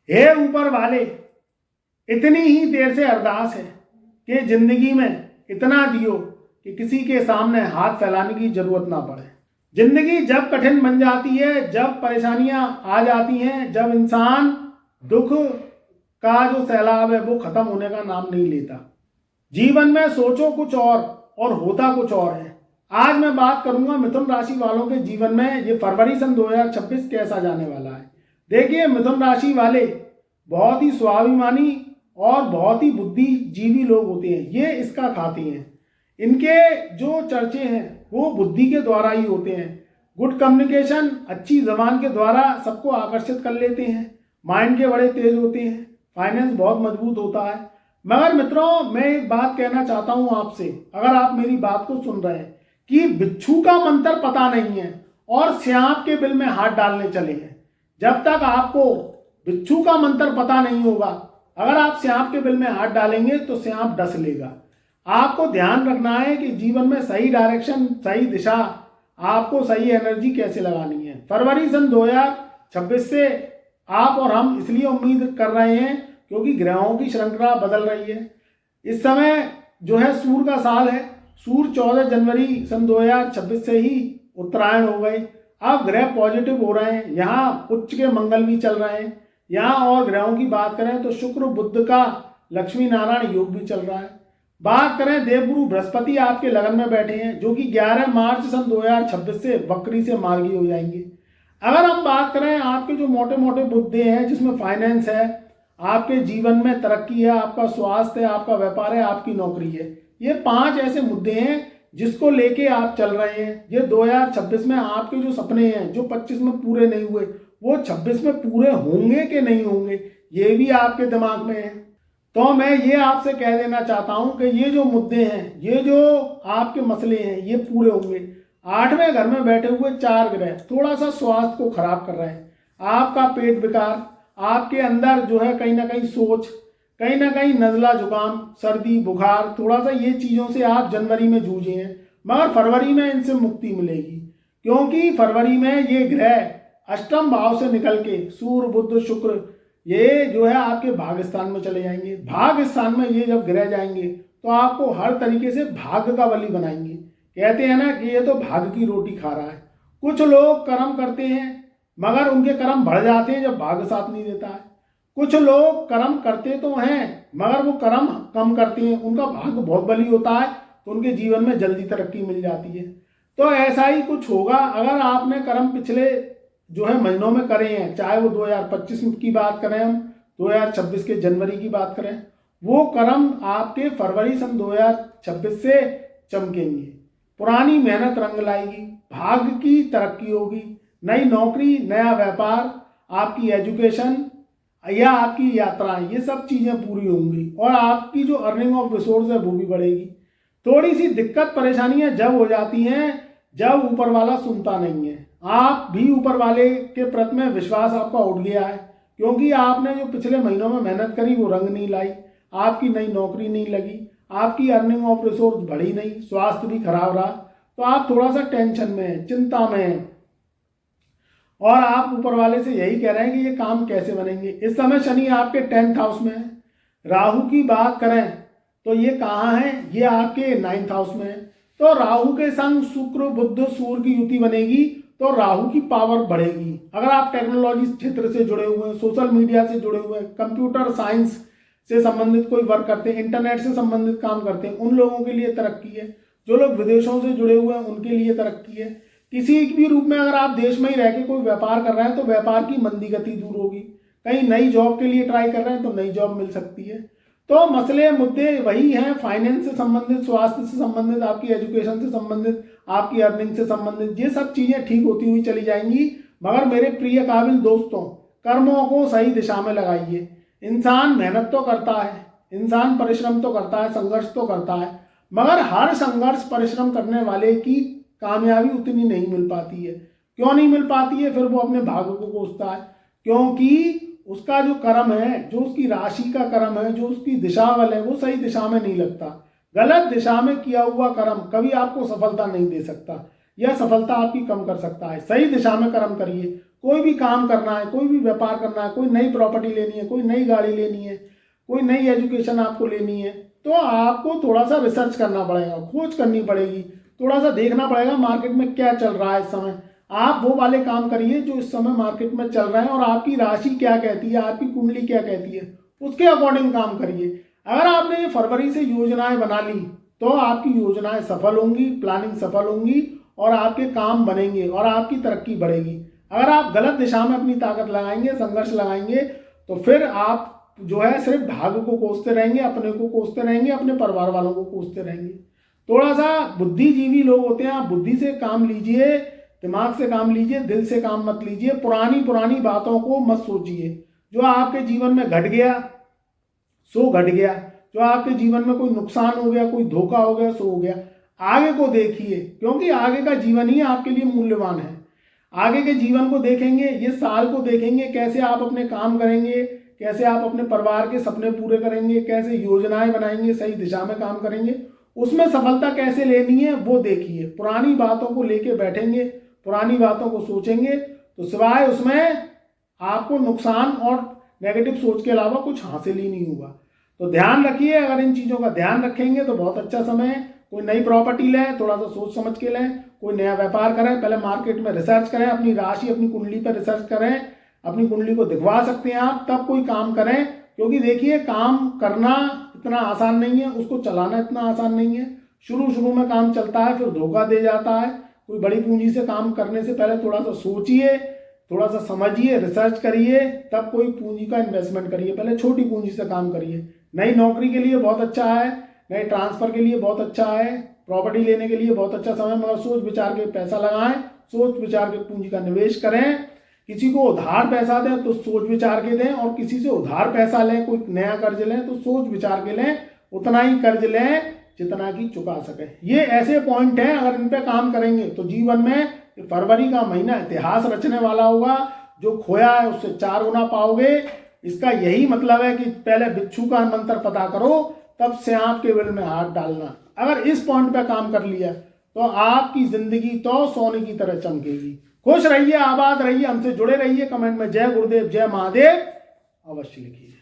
हे ऊपर वाले, इतनी ही देर से अरदास है कि जिंदगी में इतना दियो कि किसी के सामने हाथ फैलाने की जरूरत ना पड़े। जिंदगी जब कठिन बन जाती है, जब परेशानियां आ जाती हैं, जब इंसान दुख का जो सैलाब है वो खत्म होने का नाम नहीं लेता। जीवन में सोचो कुछ और होता कुछ और है। आज मैं बात करूंगा मिथुन राशि वालों के जीवन में ये फरवरी सन 2026 कैसा जाने वाला है। देखिए, मिथुन राशि वाले बहुत ही स्वाभिमानी और बहुत ही बुद्धिजीवी लोग होते हैं। ये इसका खाते हैं। इनके जो चर्चे हैं वो बुद्धि के द्वारा ही होते हैं। गुड कम्युनिकेशन, अच्छी जबान के द्वारा सबको आकर्षित कर लेते हैं। माइंड के बड़े तेज होते हैं। फाइनेंस बहुत मजबूत होता है। मगर मित्रों, मैं एक बात कहना चाहता हूं आपसे, अगर आप मेरी बात को सुन रहे हैं, कि बिच्छू का मंत्र पता नहीं है और सांप के बिल में हाथ डालने चले हैं। जब तक आपको बिच्छू का मंत्र पता नहीं होगा, अगर आप सांप के बिल में हाथ डालेंगे तो सांप डस लेगा। आपको ध्यान रखना है कि जीवन में सही डायरेक्शन, सही दिशा, आपको सही एनर्जी कैसे लगानी है। फरवरी सन 2026 से आप और हम इसलिए उम्मीद कर रहे हैं क्योंकि ग्रहों की श्रृंखला बदल रही है। इस समय जो है सूर्य का साल है। सूर्य 14 जनवरी सन 2026 से ही उत्तरायण हो गए। अब ग्रह पॉजिटिव हो रहे हैं। यहाँ उच्च के मंगल भी चल रहे हैं। यहाँ और ग्रहों की बात करें तो शुक्र बुध का लक्ष्मी नारायण योग भी चल रहा है। बात करें देवगुरु बृहस्पति आपके लगन में बैठे हैं, जो कि 11 मार्च सन 2026 से वक्री से मार्गी हो जाएंगे। अगर हम बात करें आपके जो मोटे मोटे मुद्दे हैं, जिसमें फाइनेंस है, आपके जीवन में तरक्की है, आपका स्वास्थ्य है, आपका व्यापार है, आपकी नौकरी है, ये 5 ऐसे मुद्दे हैं जिसको लेके आप चल रहे हैं। ये 2026 में आपके जो सपने हैं, जो 25 में पूरे नहीं हुए, वो 26 में पूरे होंगे कि नहीं होंगे, ये भी आपके दिमाग में है। तो मैं ये आपसे कह देना चाहता हूं कि ये जो मुद्दे हैं, ये जो आपके मसले हैं, ये पूरे होंगे। 8वें घर में बैठे हुए 4 ग्रह थोड़ा सा स्वास्थ्य को खराब कर रहे हैं। आपका पेट विकार, आपके अंदर जो है कहीं ना कहीं सोच, कहीं ना कहीं नज़ला जुकाम, सर्दी बुखार, थोड़ा सा ये चीज़ों से आप जनवरी में जूझे हैं। मगर फरवरी में इनसे मुक्ति मिलेगी, क्योंकि फरवरी में ये ग्रह अष्टम भाव से निकल के सूर्य बुध शुक्र ये जो है आपके भाग्य स्थान में चले जाएंगे। भाग्य स्थान में ये जब ग्रह जाएंगे तो आपको हर तरीके से भाग्य का बली बनाएंगे। कहते हैं ना कि ये तो भाग्य की रोटी खा रहा है। कुछ लोग कर्म करते हैं मगर उनके कर्म बढ़ जाते हैं जब भाग्य साथ नहीं देता है। कुछ लोग कर्म करते तो हैं मगर वो कर्म कम करते हैं, उनका भाग्य बहुत बली होता है, तो उनके जीवन में जल्दी तरक्की मिल जाती है। तो ऐसा ही कुछ होगा अगर आपने कर्म पिछले जो है महीनों में करे हैं, चाहे वो 2025 की बात करें, हम 2026 के जनवरी की बात करें, वो कर्म आपके फरवरी सन 2026 से चमकेंगे। पुरानी मेहनत रंग लाएगी, भाग्य की तरक्की होगी, नई नौकरी, नया व्यापार, आपकी एजुकेशन या आपकी यात्राएं, ये सब चीज़ें पूरी होंगी और आपकी जो अर्निंग ऑफ रिसोर्स है वो भी बढ़ेगी। थोड़ी सी दिक्कत परेशानियां जब हो जाती हैं जब ऊपर वाला सुनता नहीं है। आप भी ऊपर वाले के प्रति में विश्वास आपका उठ गया है, क्योंकि आपने जो पिछले महीनों में मेहनत करी वो रंग नहीं लाई, आपकी नई नौकरी नहीं लगी, आपकी अर्निंग ऑफ रिसोर्स बढ़ी नहीं, स्वास्थ्य भी खराब रहा, तो आप थोड़ा सा टेंशन में हैं, चिंता में हैं और आप ऊपर वाले से यही कह रहे हैं कि ये काम कैसे बनेंगे। इस समय शनि आपके 10th हाउस में है। राहु की बात करें तो ये कहाँ है, ये आपके 9th हाउस में है। तो राहु के संग शुक्र बुध सूर्य की युति बनेगी तो राहु की पावर बढ़ेगी। अगर आप टेक्नोलॉजी क्षेत्र से जुड़े हुए हैं, सोशल मीडिया से जुड़े हुए हैं, कंप्यूटर साइंस से संबंधित कोई वर्क करते हैं, इंटरनेट से संबंधित काम करते हैं, उन लोगों के लिए तरक्की है। जो लोग विदेशों से जुड़े हुए हैं उनके लिए तरक्की है। किसी भी रूप में अगर आप देश में ही रह के कोई व्यापार कर रहे हैं तो व्यापार की मंदी गति दूर होगी। कहीं नई जॉब के लिए ट्राई कर रहे हैं तो नई जॉब मिल सकती है। तो मसले मुद्दे वही हैं, फाइनेंस से संबंधित, स्वास्थ्य से संबंधित, आपकी एजुकेशन से संबंधित, आपकी अर्निंग से संबंधित, ये सब चीज़ें ठीक होती हुई चली जाएंगी। मगर मेरे प्रिय काबिल दोस्तों, कर्मों को सही दिशा में लगाइए। इंसान मेहनत तो करता है, इंसान परिश्रम तो करता है, संघर्ष तो करता है, मगर हर संघर्ष परिश्रम करने वाले की कामयाबी उतनी नहीं मिल पाती है। क्यों नहीं मिल पाती है? फिर वो अपने भाग्य को कोसता है, क्योंकि उसका जो कर्म है, जो उसकी राशि का कर्म है, जो उसकी दिशा बल है, वो सही दिशा में नहीं लगता। गलत दिशा में किया हुआ कर्म कभी आपको सफलता नहीं दे सकता या सफलता आपकी कम कर सकता है। सही दिशा में कर्म करिए। कोई भी काम करना है, कोई भी व्यापार करना है, कोई नई प्रॉपर्टी लेनी है, कोई नई गाड़ी लेनी है, कोई नई एजुकेशन आपको लेनी है, तो आपको थोड़ा सा रिसर्च करना पड़ेगा, खोज करनी पड़ेगी, थोड़ा सा देखना पड़ेगा मार्केट में क्या चल रहा है इस समय। आप वो वाले काम करिए जो इस समय मार्केट में चल रहे हैं और आपकी राशि क्या कहती है, आपकी कुंडली क्या कहती है, उसके अकॉर्डिंग काम करिए। अगर आपने ये फरवरी से योजनाएं बना ली तो आपकी योजनाएं सफल होंगी, प्लानिंग सफल होंगी और आपके काम बनेंगे और आपकी तरक्की बढ़ेगी। अगर आप गलत दिशा में अपनी ताकत लगाएंगे, संघर्ष लगाएंगे, तो फिर आप जो है सिर्फ भाग्य को कोसते रहेंगे, अपने को कोसते रहेंगे, अपने परिवार वालों को कोसते रहेंगे। थोड़ा सा बुद्धिजीवी लोग होते हैं, आप बुद्धि से काम लीजिए, दिमाग से काम लीजिए, दिल से काम मत लीजिए। पुरानी बातों को मत सोचिए। जो आपके जीवन में घट गया सो घट गया, जो आपके जीवन में कोई नुकसान हो गया, कोई धोखा हो गया सो हो गया। आगे को देखिए, क्योंकि आगे का जीवन ही आपके लिए मूल्यवान है। आगे के जीवन को देखेंगे, ये साल को देखेंगे, कैसे आप अपने काम करेंगे, कैसे आप अपने परिवार के सपने पूरे करेंगे, कैसे योजनाएं बनाएंगे, सही दिशा में काम करेंगे, उसमें सफलता कैसे लेनी है वो देखिए। पुरानी बातों को लेके बैठेंगे, पुरानी बातों को सोचेंगे तो सिवाय उसमें आपको नुकसान और नेगेटिव सोच के अलावा कुछ हासिल ही नहीं होगा। तो ध्यान रखिए, अगर इन चीज़ों का ध्यान रखेंगे तो बहुत अच्छा समय है। कोई नई प्रॉपर्टी लें, थोड़ा सा सोच समझ के लें। कोई नया व्यापार करें, पहले मार्केट में रिसर्च करें, अपनी राशि अपनी कुंडली पर रिसर्च करें, अपनी कुंडली को दिखवा सकते हैं आप, तब कोई काम करें। क्योंकि देखिए, काम करना इतना आसान नहीं है, उसको चलाना इतना आसान नहीं है। शुरू में काम चलता है, फिर धोखा दे जाता है। कोई बड़ी पूंजी से काम करने से पहले थोड़ा सा सोचिए, थोड़ा सा समझिए, रिसर्च करिए, तब कोई पूंजी का इन्वेस्टमेंट करिए। पहले छोटी पूंजी से काम करिए। नई नौकरी के लिए बहुत अच्छा है, नए ट्रांसफर के लिए बहुत अच्छा है, प्रॉपर्टी लेने के लिए बहुत अच्छा समय, मगर सोच विचार के पैसा लगाएं, सोच विचार के पूंजी का निवेश करें। किसी को उधार पैसा दें तो सोच विचार के दें, और किसी से उधार पैसा लें, कोई नया कर्ज लें तो सोच विचार के लें, उतना ही कर्ज लें जितना कि चुका सके। ये ऐसे पॉइंट हैं, अगर इन पे काम करेंगे तो जीवन में फरवरी का महीना इतिहास रचने वाला होगा। जो खोया है उससे 4 गुना पाओगे। इसका यही मतलब है कि पहले बिच्छू का मंत्र पता करो, तब सांप के बिल में हाथ डालना। अगर इस पॉइंट पे काम कर लिया तो आपकी जिंदगी तो सोने की तरह चमकेगी। खुश रहिए, आबाद रहिए, हमसे जुड़े रहिए। कमेंट में जय गुरुदेव, जय महादेव अवश्य लिखिए।